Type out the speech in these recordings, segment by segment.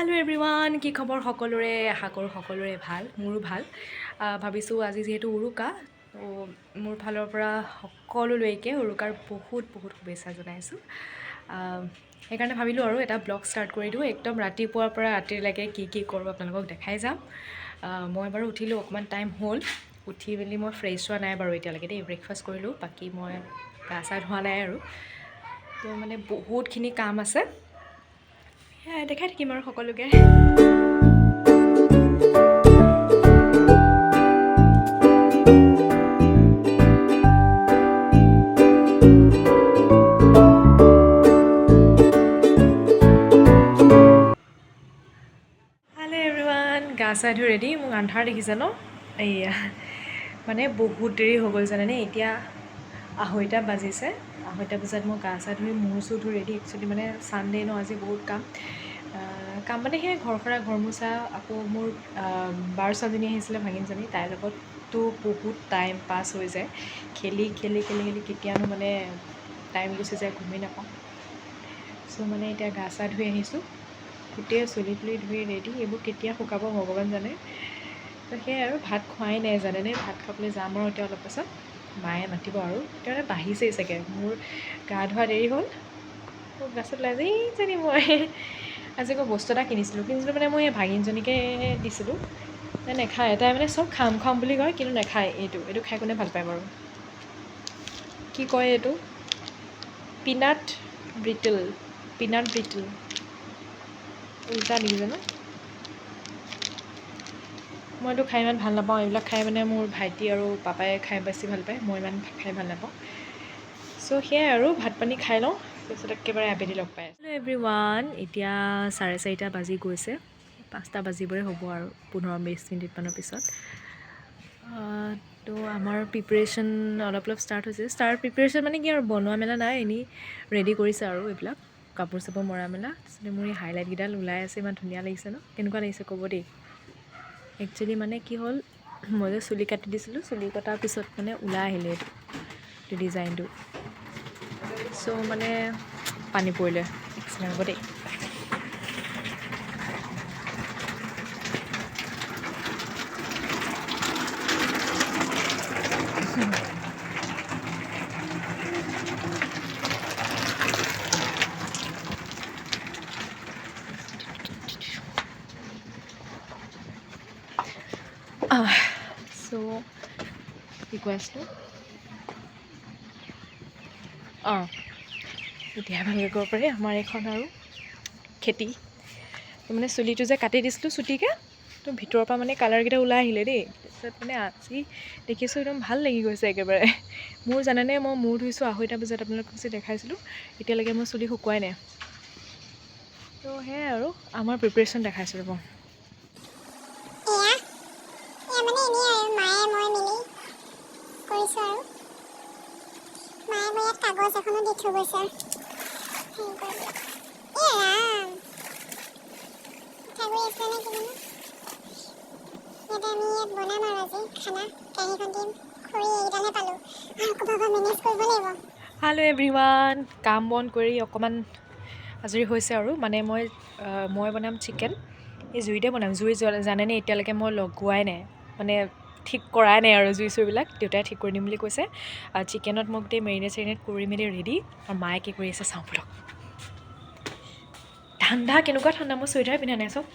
Hello' everyone, কি খবৰ সকলোৰে? আশা কৰোঁ সকলোৰে ভাল, মোৰো ভাল। ভাবিছোঁ আজি যিহেতু উৰুকা, তো মোৰ ফালৰ পৰা সকলোলৈকে উৰুকাৰ বহুত শুভেচ্ছা জনাইছোঁ। সেইকাৰণে ভাবিলোঁ আৰু এটা ব্লগ ষ্টাৰ্ট কৰি দিওঁ। একদম ৰাতিপুৱাৰ পৰা ৰাতিলৈকে কি কৰোঁ আপোনালোকক দেখাই যাম। মই বাৰু উঠিলোঁ, অকণমান টাইম হ'ল। উঠি মেলি মই ফ্ৰেছ হোৱা নাই বাৰু এতিয়ালৈকে দেই, ব্ৰেকফাষ্ট কৰিলোঁ। বাকী মই গা চা ধোৱা নাই আৰু। তো মানে বহুতখিনি কাম আছে, সেয়াই দেখাই থাকিম আৰু সকলোকে। হেল্ল' এভৰিৱান, গা চা ধুই ৰেডি। মোক আন্ধাৰ দেখিছে ন? এইয়া মানে বহুত দেৰি হৈ গ'ল জানেনে। এতিয়া 2:30 বাজিছে। 2:30 বজাত মই গা চা ধুই মূৰ চুৰ ধুই ৰেডি। একচুৱেলি মানে ছানডে ন, আজি বহুত কাম মানে সেই ঘৰ সৰা, ঘৰ মোচা, আকৌ মোৰ বাৰ ছোৱালীজনী আহিছিলে, ভাগিনজনী, তাইৰ লগততো বহুত টাইম পাছ হৈ যায়। খেলি কেতিয়ানো মানে টাইম গুচি যায় গমেই নাপাওঁ। চ' মানে এতিয়া গা চা ধুই আহিছোঁ, গোটেই চুলি তুলি ধুই ৰেডি। এইবোৰ কেতিয়া শুকাব ভগৱান জানে। তো সেয়াই আৰু, ভাত খোৱাই নাই জানেনে। ভাত খাবলৈ যাম আৰু এতিয়া অলপ পাছত। মায়ে মাতিব আৰু এতিয়া মানে বাঢ়িছেই চাগে। মোৰ গা ধোৱা দেৰি হ'ল, তো গাছত লাজেই জানি মই আজি আকৌ বস্তু এটা কিনিছিলোঁ মানে মই এই ভাগিনজনীকে দিছিলোঁ। তাই নেখায়, তাই মানে চব খাম বুলি কয়, কিন্তু নেখায়। এইটো খাই কোনে ভাল পায় বাৰু? কি কয় এইটো? পিনাট ব্ৰিটল উল্টা নেকি জানো। মইতো খাই ইমান ভাল নাপাওঁ। এইবিলাক খাই মানে মোৰ ভাইটি আৰু পাপাই খাই বেছি ভাল পায়, মই ইমান খাই ভাল নাপাওঁ। চ' সেয়াই আৰু, ভাত পানী খাই লওঁ, তাৰপিছত একেবাৰে আবেলি লগ পাই আছোঁ। হেল্ল' এভৰিৱান, এতিয়া 4:30 বাজি গৈছে। 5টা বাজিবৰে হ'ব আৰু 15-20 মিনিটমানৰ পিছত। তো আমাৰ প্ৰিপেৰেশ্যন অলপ ষ্টাৰ্ট হৈছে। প্ৰিপেৰেশ্যন মানে কি আৰু, বনোৱা মেলা নাই, এনেই ৰেডি কৰিছে আৰু এইবিলাক কাপোৰ চাপোৰ মৰা মেলা। তাৰপিছতে মোৰ এই হাইলাইটকেইডাল ওলাই আছে, ইমান ধুনীয়া লাগিছে ন? কেনেকুৱা লাগিছে ক'ব দেই। একচুৱেলি মানে কি হ'ল, মই যে চুলি কাটি দিছিলোঁ, চুলি কটাৰ পিছত মানে ওলাই আহিলে এইটো ডিজাইনটো। চ' মানে পানী পৰিলে, এক্সিডেণ্ট হ'ব দেই। চ' কি কৈ আছিলোঁ? এতিয়া ভালকৈ ক'ব পাৰি, আমাৰ এইখন আৰু খেতি। মানে চুলিটো যে কাটি দিছিলোঁ চুটিকৈ, তো ভিতৰৰ পৰা মানে কালাৰকেইটা ওলাই আহিলে দেই। তাৰপিছত মানে আজি দেখিছোঁ, একদম ভাল লাগি গৈছে একেবাৰে। মোৰ জানেনে, মই মূৰ ধুইছোঁ 2:30 বজাত, আপোনালোকক যে দেখাইছিলোঁ, এতিয়ালৈকে মোৰ চুলি শুকুৱাই নাই। তো সেয়াই আৰু, আমাৰ প্ৰিপেৰেশ্যন দেখাইছোঁ ৰ'ব। কাগজ এখনো দি থৈ গৈছে। পিঠাগুড়ি আছে নে কিমানো? ইয়াতে আমি বনাম আৰু আজি খানা। কাঁহীখন দিম, খৰি এইকেইডালহে পালোঁ, আৰু ক'ৰবাৰ মেনেজ কৰিব লাগিব। হেল্ল' এভৰিৱান, কাম বন কৰি অকণমান আজৰি হৈছে আৰু। মানে মই বনাম চিকেন, এই জুইতে বনাম। জুই জানেনে, এতিয়ালৈকে মই লগোৱাই নাই, মানে ঠিক কৰাই নাই আৰু জুই চুইবিলাক। দেউতাই ঠিক কৰি দিম বুলি কৈছে। চিকেনত মই গোটেই মেৰিনেট কৰি মেলি ৰেডি। আৰু মায়ে কি কৰি আছে চাওঁ বলক। ঠাণ্ডা, কেনেকুৱা ঠাণ্ডা, মই চুৱেটাৰ পিন্ধা নাই চব।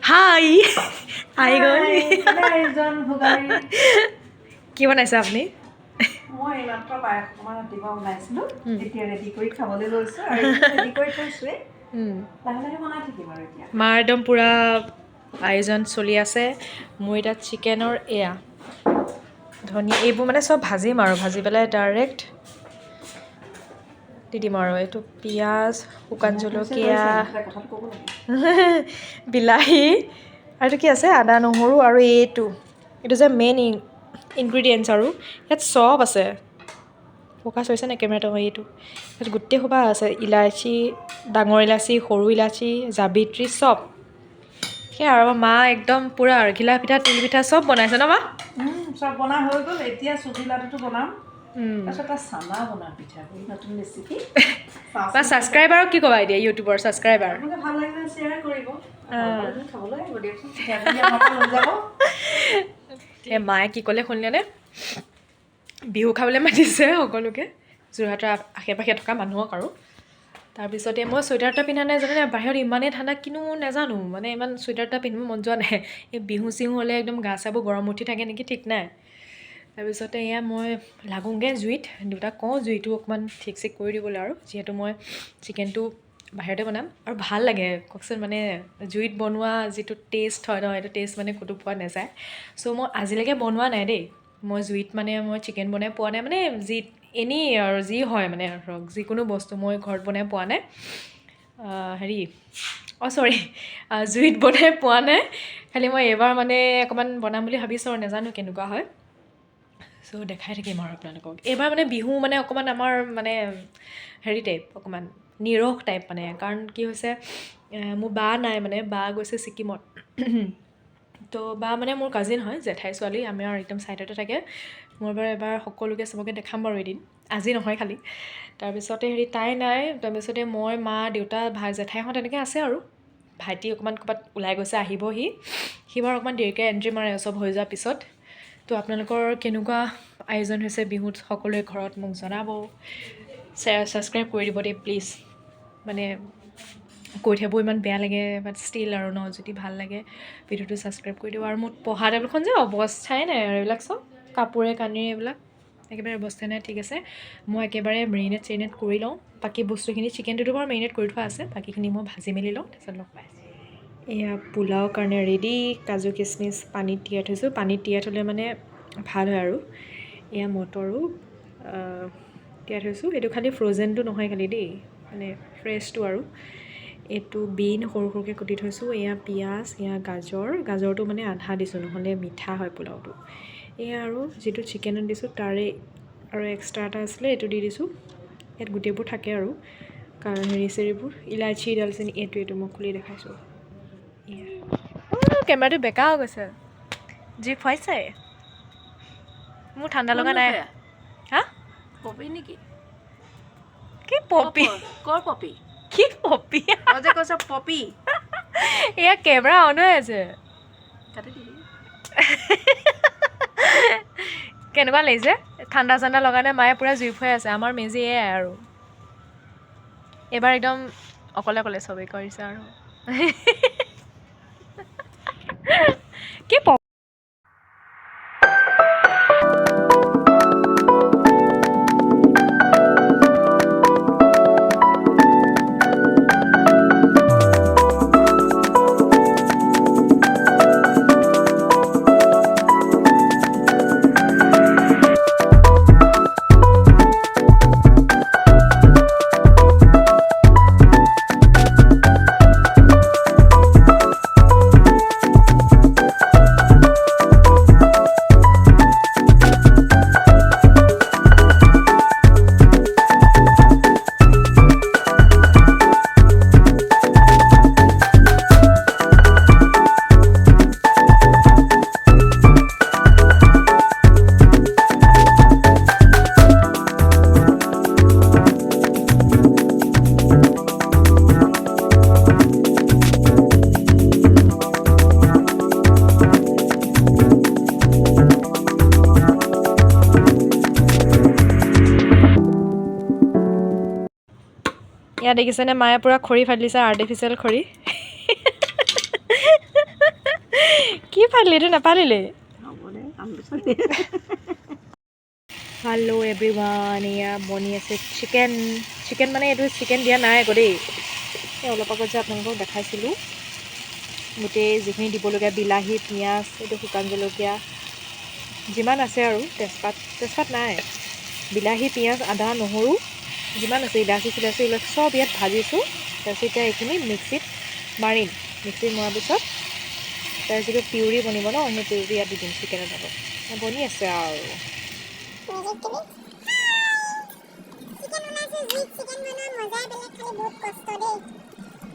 হাই আহি গ'ল। কি বনাইছে আপুনি? মই এইমাত্ৰ পায়স অকণমান ৰাতিপুৱা ওলাইছিলোঁ, এতিয়া ৰেডি কৰি খাবলৈ লৈছোঁ, আৰু ৰেডি কৰি থৈছোঁৱেই, লাহে লাহে বনাই থাকিম আৰু এতিয়া। মাৰ একদম পূৰা আয়োজন চলি আছে। মোৰ এতিয়া চিকেনৰ এয়া ধনিয়া, এইবোৰ মানে চব ভাজিম আৰু ভাজি পেলাই ডাইৰেক্ট দি দিম আৰু। এইটো পিঁয়াজ, শুকান জলকীয়া, বিলাহী, আৰু এইটো কি আছে, আদা নহৰু, আৰু এইটো যে মেইন ইনগ্ৰিডিয়েণ্টছ, আৰু ইয়াত চব আছে। ফ'কাছ হৈছে নে কেমেৰাটো? এইটো ইয়াত গোটেই সোপা আছে, ইলাচি, ডাঙৰ ইলাচি, সৰু ইলাচি, জাবিত্ৰী, চব। সেয়া আৰু মা একদম পূৰা আৰু ঘিলা পিঠা, তিল পিঠা চব বনাইছে ন মা? চব বনাই হৈ গ'ল। এতিয়া চুজি লাডুটো বনাম। তাৰপিছত চানা বনাম পিঠাগুড়ি নতুন ৰেচিপি বা ছাবস্ক্ৰাইবাৰক কি ক'বা এতিয়া ইউটিউবৰ ছাবস্ক্ৰাইবাৰ আপোনালোকে ভাল লাগিলে শ্বেয়াৰ কৰিব খাবলৈ আহিব দিয়কচোন পিঠাগুড়ি আমাৰ পৰা লৈ যাব এই মায়ে কি ক'লে শুনিলেনে বিহু খাবলৈ মাতিছে সকলোকে যোৰহাটৰ আশে পাশে থকা মানুহক আৰু তাৰপিছতে মই চুৱেটাৰ এটা পিন্ধা নাই জানে বাহিৰত ইমানেই ঠাণ্ডা কিনো নাজানো মানে ইমান চুৱেটাৰ এটা পিন্ধিব মন যোৱা নাই এই বিহু চিহু হ'লে একদম গা চাবোৰ গৰম উঠি থাকে নেকি ঠিক নাই তাৰপিছতে এয়া মই লাগোঁগৈ জুইত দেউতাক কওঁ জুইটো অকণমান ঠিক চিক কৰি দিবলৈ আৰু যিহেতু মই চিকেনটো বাহিৰতে বনাম আৰু ভাল লাগে কওকচোন মানে জুইত বনোৱা যিটো টেষ্ট হয় ন সেইটো টেষ্ট মানে ক'তো পোৱা নাযায় চ' মই আজিলৈকে বনোৱা নাই দেই মই জুইত মানে মই চিকেন বনাই পোৱা নাই মানে এনেই আৰু যি হয় মানে ধৰক যিকোনো বস্তু মই ঘৰত বনাই পোৱা নাই হেৰি চৰি জুইত বনাই পোৱা নাই খালি মই এইবাৰ মানে অকণমান বনাম বুলি ভাবিছোঁ আৰু নাজানো কেনেকুৱা হয় চ' দেখাই থাকিম আৰু আপোনালোকক এইবাৰ মানে বিহু মানে অকণমান আমাৰ মানে হেৰি টাইপ অকণমান নিৰস টাইপ মানে কাৰণ কি হৈছে মোৰ বা নাই মানে বা গৈছে ছিকিমত তো বা মানে মোৰ কাজিন হয় জেঠাই ছোৱালী আমাৰ একদম ছাইডতে থাকে মোৰ বাৰু এবাৰ সকলোকে চবকে দেখাম বাৰু এদিন আজি নহয় খালি তাৰপিছতে হেৰি তাই নাই তাৰপিছতে মই মা দেউতা জেঠাইহঁত তেনেকৈ আছে আৰু ভাইটি অকণমান ক'ৰবাত ওলাই গৈছে আহিব সি বাৰু অকণমান দেৰিকৈ এণ্ট্ৰি মাৰে চব হৈ যোৱাৰ পিছত তো আপোনালোকৰ কেনেকুৱা আয়োজন হৈছে বিহুত সকলোৱে ঘৰত মোক জনাব শ্বেয়াৰ ছাবস্ক্ৰাইব কৰি দিব দেই প্লিজ মানে কৈ থাকিব ইমান বেয়া লাগে বাট ষ্টিল আৰু ন যদি ভাল লাগে ভিডিঅ'টো ছাবস্ক্ৰাইব কৰি দিব আৰু মোৰ পঢ়া টেবুলখন যে অৱস্থাই নাই আৰু এইবিলাক চব কাপোৰে কানিৰে এইবিলাক একেবাৰে অৱস্থাই নাই ঠিক আছে মই একেবাৰে মেৰিনেট কৰি লওঁ বাকী বস্তুখিনি চিকেনটোতো বাৰু মেৰিনেট কৰি থোৱা আছে বাকীখিনি মই ভাজি মেলি লওঁ তাৰপিছত লগ পাই এয়া পোলাও কাৰণে ৰেডি কাজু কিচমিচ পানীত তিয়াই থৈছোঁ পানীত তিয়াই থ'লে মানে ভাল হয় আৰু এয়া মটৰো তিয়াই থৈছোঁ এইটো খালি ফ্ৰ'জেনটো নহয় খালি দেই মানে ফ্ৰেছটো আৰু এইটো বিন সৰু সৰুকৈ কুটি থৈছোঁ এয়া পিঁয়াজ এয়া গাজৰটো মানে আধা দিছোঁ নহ'লে মিঠা হয় পোলাওটো এয়া আৰু যিটো চিকেনত দিছোঁ তাৰে আৰু এক্সট্ৰা এটা আছিলে এইটো দি দিছোঁ ইয়াত গোটেইবোৰ থাকে আৰু কাৰণ হেৰিবোৰ ইলাইচি দালচেনি এইটো মই খুলি দেখাইছোঁ কেমেৰাটো বেকা হৈ গৈছে যি খুৱাইছে মোৰ ঠাণ্ডা লগা নাই হা পপি নেকি কি পপি কৰ পপি কি পপি তই যে কৈছ পপি এয়া কেমেৰা অন হৈ আছে কাটি দিবি কেনেকুৱা লাগিছে ঠাণ্ডা চাণ্ডা লগা নাই মায়ে পূৰা জুই ফুৱাই আছে আমাৰ মেজি এয়াই আৰু এইবাৰ একদম অকলে অকলে চবেই কৰিছে আৰু কি ইয়াত দেখিছেনে মায়ে পূৰা খৰি ফালিছে আৰ্টিফিচিয়েল খৰি কি ফালিলি এইটো নাপালিলে হেল্ল' এভৰিৱান এয়া বনি আছে চিকেন মানে এইটো চিকেন দিয়া নাই আকৌ দেই এই অলপ আগত যে আপোনালোকক দেখাইছিলোঁ গোটেই যিখিনি দিবলগীয়া বিলাহী পিঁয়াজ এইটো শুকান জলকীয়া যিমান আছে আৰু তেজপাত নাই বিলাহী পিঁয়াজ আদা নহৰু যিমান আছে ইলাচি চিলাচি এইবিলাক চব ইয়াত ভাজিছোঁ তাৰপিছত এতিয়া এইখিনি মিক্সিত মৰাৰ পিছত তাৰ যিটো পিউৰি বনিব ন সেই পিউৰি ইয়াত দি দিম চিকেনৰ লগত বনি আছে আৰু চিকেন বনাইছোঁ চিকেন বনোৱা মজাই বেলেগ খালি বহুত কষ্ট দেই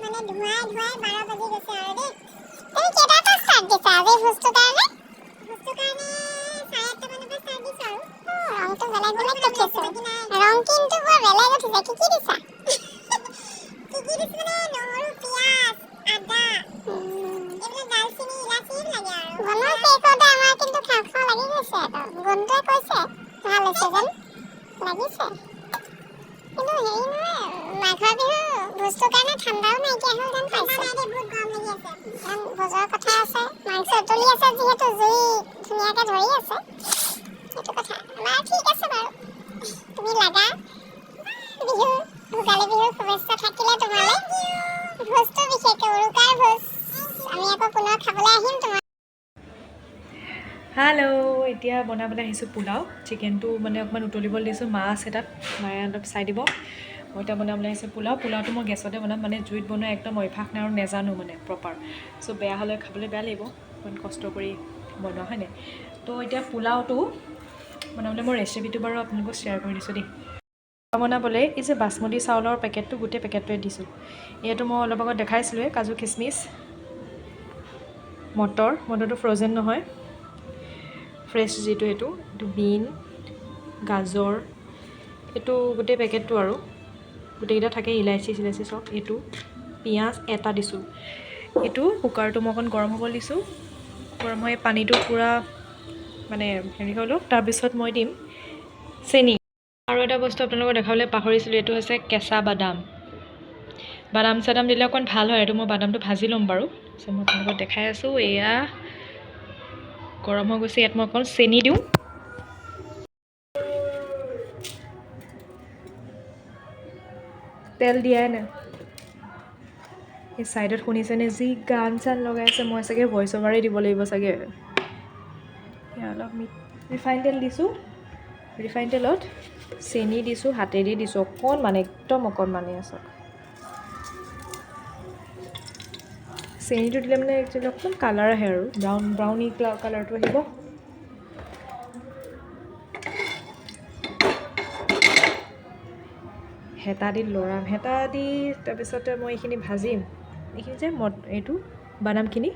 মানে ধুৱাই 12 বাজি গৈছে আৰু দেই তুমি কেইটাৰ পৰা ষ্টাৰ্ট দিছা আজি ভোজটোৰ কাৰণে 8:30 মানৰ পৰা ষ্টাৰ্ট দিছোঁ আৰু ৰংটো বেলেগ বেলেগ দেখিছো ৰং কিন্তু বৰ বেলেগ উঠিছে কি দিছা কি দিছে মানে নহৰু পিয়াজ আদা এইবিলাক দালচিনি ইলাচি লাগে আৰু বনোৱা শেষতে আমাৰ কিন্তু খাওঁ খাওঁ লাগি গৈছে গন্ধই কৈছে ভাল হৈছে যেন লাগিছে কিন্তু হেৰি নহয় মাঘৰ বিহু ভোজটোৰ কাৰণে ঠাণ্ডাও নাইকিয়া হ'ল যেন পাইছে বহুত গৰম লাগি আছে ভোজৰ কথা আছে মাংস উতলি আছে যিহেতু জুই ধুনীয়াকৈ ধৰি আছে সেইটো কথা বাৰু ঠিক আছে বাৰু তুমি লাগা বিহু ভোগালী বিহুৰ শুভেচ্ছা থাকিলে তোমালৈ ভোজটো বিশেষকৈ উৰুকাৰ ভোজ আমি আকৌ পুনৰ খাবলৈ আহিম তোমাৰ হেল্ল' এতিয়া বনাবলৈ আহিছোঁ পোলাও চিকেনটো মানে অকণমান উতলিবলৈ দিছোঁ মাছ এটাত মায়ে অলপ চাই দিব মই এতিয়া বনাবলৈ আহিছোঁ পোলাওটো মই গেছতে বনাম মানে জুইত বনোৱা একদম অভ্যাস নাই আৰু নেজানো মানে প্ৰপাৰ চ' বেয়া হ'লে খাবলৈ বেয়া লাগিব ইমান কষ্ট কৰি বনোৱা হয়নে তো এতিয়া পোলাওটো বনাবলৈ মই ৰেচিপিটো বাৰু আপোনালোকক শ্বেয়াৰ কৰি দিছোঁ দেই বনাবলৈ এই যে বাচমতি চাউলৰ পেকেটটো গোটেই পেকেটটোৱে দিছোঁ এইটো মই অলপ আগত দেখাইছিলোঁৱে কাজু খিচমিচ মটৰটো ফ্ৰ'জেন নহয় ফ্ৰেছ যিটো এইটো বিন গাজৰ এইটো গোটেই পেকেটটো আৰু গোটেইকেইটা থাকে ইলাচি চিলাচি চব এইটো পিঁয়াজ এটা দিছোঁ এইটো কুকাৰটো মই অকণ গৰম হ'ব দিছোঁ গৰম হৈ পানীটো পূৰা মানে হেৰি হৈ লওক তাৰপিছত মই দিম চেনি আৰু এটা বস্তু আপোনালোকক দেখাবলৈ পাহৰিছিলোঁ এইটো হৈছে কেঁচা বাদাম চাদাম দিলে অকণ ভাল হয় এইটো মই বাদামটো ভাজি ল'ম বাৰু তাৰপিছত মই আপোনালোকক দেখাই আছোঁ এয়া গৰম হৈ গৈছে ইয়াত মই অকণ চেনি দিওঁ তেল দিয়াই নাই এই ছাইডত শুনিছেনে যি গান চান লগাইছে মই চাগে ভইচ অভাৰেই দিব লাগিব চাগে অলপ ৰিফাইন তেল দিছোঁ ৰিফাইন তেলত চেনি দিছোঁ হাতেদি দিছোঁ অকণমান একদম অকণমানে আছে চেনিটো দিলে মানে একচুৱেলি অকণমান কালাৰ আহে আৰু ব্ৰাউনি কালাৰটো আহিব হেতা দি লৰাম হেতা দি তাৰপিছতে মই এইখিনি ভাজিম এইখিনি যে এইটো বাদামখিনি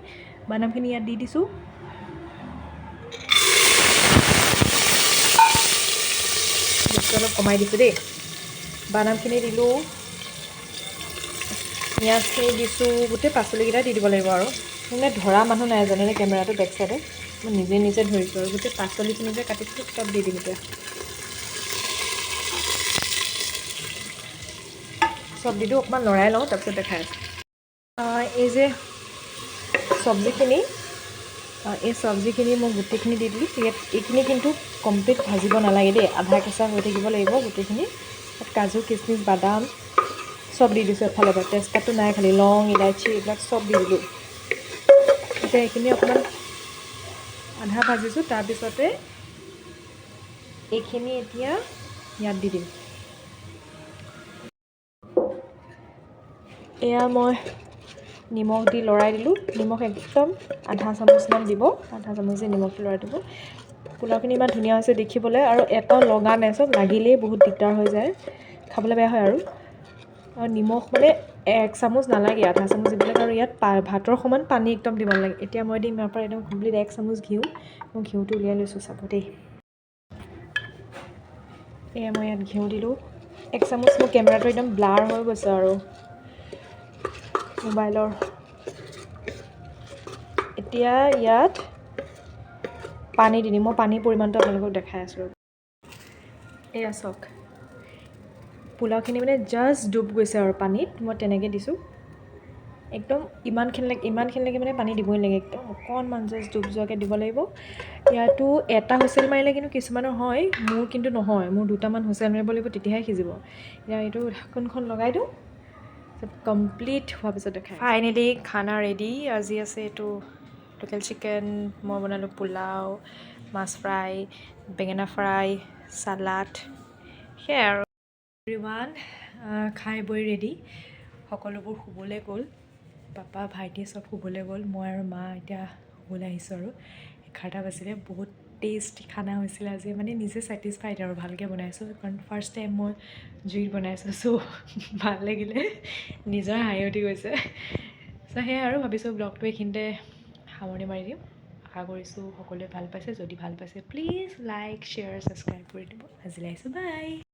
ইয়াত দি দিছোঁ অলপ কমাই দিছোঁ দেই বাদামখিনি দিলোঁ পিঁয়াজখিনি দিছোঁ গোটেই পাচলিকেইটা দি দিব লাগিব আৰু মানে ধৰা মানুহ নাই জানেনে কেমেৰাটো বেক চাইডে মই নিজে ধৰিছোঁ আৰু গোটেই পাচলিখিনি যে কাটিছোঁ চব দি দিম এতিয়া চব দি দিওঁ অকণমান লৰাই লওঁ তাৰপিছত দেখাই আছোঁ এই যে চব্জিখিনি মই গোটেইখিনি দি দিলোঁ ইয়াত এইখিনি কিন্তু কমপ্লিট ভাজিব নালাগে দেই আধা কেঁচা হৈ থাকিব লাগিব গোটেইখিনি ইয়াত কাজু কিচমিচ বাদাম চব দি দিছোঁ এফালৰ পৰা তেজপাতটো নাই খালি লং ইলাচি এইবিলাক চব দি দিলোঁ এতিয়া এইখিনি অকণমান আধা ভাজিছোঁ তাৰপিছতে এইখিনি এতিয়া ইয়াত দি দিম এয়া মই নিমখ দি লৰাই দিলোঁ নিমখ একদম আধা চামুচমান দিব আধা চামুচ দি নিমখ দি লৰাই দিব পোলাওখিনি ইমান ধুনীয়া হৈছে দেখিবলৈ আৰু এটাও লগা নাই চব লাগিলেই বহুত দিগদাৰ হৈ যায় খাবলৈ বেয়া হয় আৰু নিমখ মানে 1 চামুচ নালাগে আধা চামুচ দিব লাগে আৰু ইয়াত ভাতৰ সমান পানী একদম দিব নালাগে এতিয়া মই দিম ইয়াৰ পৰা একদম কমপ্লিট 1 চামুচ ঘিউ মই ঘিউটো উলিয়াই লৈছোঁ চাব দেই এয়া মই ইয়াত ঘিউ দিলোঁ 1 চামুচ মোৰ কেমেৰাটো একদম ব্লাৰ হৈ গৈছে আৰু মোবাইলৰ এতিয়া ইয়াত পানী দি দিম মই পানীৰ পৰিমাণটো আপোনালোকক দেখাই আছোঁ এয়া চাওক পোলাওখিনি মানে জাষ্ট ডুব গৈছে আৰু পানীত মই তেনেকৈ দিছোঁ একদম ইমানখিনিলৈকে মানে পানী দিবই লাগে একদম অকণমান জাষ্ট ডুব যোৱাকৈ দিব লাগিব ইয়াতো এটা হুইচেল মাৰিলে কিন্তু কিছুমানৰ হয় মোৰ কিন্তু নহয় মোৰ 2টামান হুইচেল মাৰিব লাগিব তেতিয়াহে সিজিব এতিয়া এইটো ঢাকোনখন লগাই দিওঁ কমপ্লিট হোৱাৰ পিছত দেখাই ফাইনেলি খানা ৰেডি আজি আছে এইটো লোকেল চিকেন মই বনালোঁ পোলাও মাছ ফ্ৰাই বেঙেনা ফ্ৰাই চালাড সেয়াই আৰু এভৰিৱান খাই বৈ ৰেডি সকলোবোৰ শুবলৈ গ'ল পাপা ভাইটি চব শুবলৈ গ'ল মই আৰু মা এতিয়া শুবলৈ আহিছোঁ আৰু 11টা বাজিলে বহুত টেষ্টি খানা হৈছিলে আজি মানে নিজে ছেটিছফাইড আৰু ভালকৈ বনাইছোঁ কাৰণ ফাৰ্ষ্ট টাইম মই জুইত বনাইছোঁ চ' ভাল লাগিলে নিজৰ হাঁহি উঠি গৈছে চ' সেয়াই আৰু ভাবিছোঁ ব্লগটো এইখিনিতে সামৰণি মাৰি দিম আশা কৰিছোঁ সকলোৱে ভাল পাইছে। যদি ভাল পাইছে প্লিজ লাইক শ্বেয়াৰ ছাবস্ক্ৰাইব কৰি দিব। আজিলৈ আহিছোঁ, বাই।